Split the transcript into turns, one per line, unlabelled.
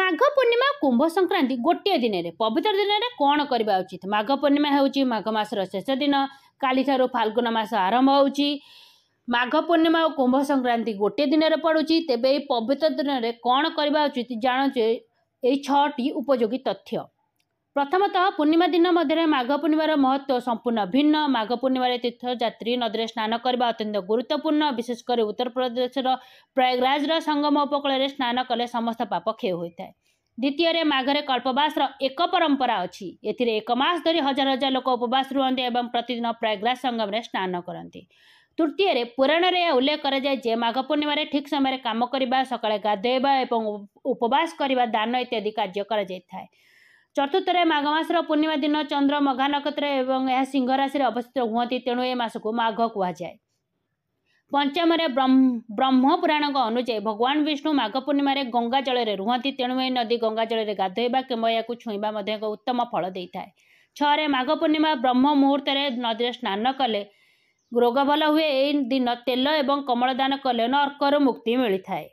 माघ पूर्णिमा कुंभ संक्रांति गोटे दिन में पवित्र दिन में कौन करवा उचित। माघ पूर्णिमा हूँ माघ मासर शेष दिन, काली ठारू फाल्गुन मास आरंभ होउची। माघ पूर्णिमा और कुंभ संक्रांति गोटे दिन में पड़ुची। तेबे ये पवित्र दिन में कौन करवा उचित जानुचे ये 6टी उपयोगी तथ्य। प्रथमतः पूर्णिमा दिन मध्य माघ पूर्णिमार महत्व संपूर्ण भिन्न। माघ पूर्णिमार तीर्थयात्री नदी स्नान करने अत्यंत गुरुत्वपूर्ण। विशेषकर उत्तर प्रदेश प्रयागराज संगम उपकूल स्नान कले समस्त पाप क्षय होता है। द्वितीय माघरे कल्पवास एक परंपरा अच्छी। एथिरे 1 मास धरी हजार हजार लोक उपवास रुहते एवं प्रतिदिन प्रयागराज संगम में स्नान करते। तृतीय पुराण में उल्लेख कराए माघ पूर्णिमा ठीक समय काम करने, सकाळे गाधोइबा एवं उपवास करने, दान इत्यादि कार्य कराए। चतुर्थरे माघ मासर पूर्णिमा दिन चंद्र मघा नक्षत्र एवं यह सिंह राशि अवस्थित हुआ, तेणु ए मास को माघ कहुए। पंचम ब्रह्म पुराण अनुଯାयी भगवान विष्णु माघ पूर्णिमा गंगा जल रुहति, तेणु ए नदी गंगा जल गाधोइबा किंवा या छुईबा एक उत्तम फल देता है। 6 माघ पूर्णिमा ब्रह्म मुहूर्त नदी स्नान कले रोग भल हुए। यह दिन तेल एवं कमल दान कले नरकर मुक्ति मिलता है।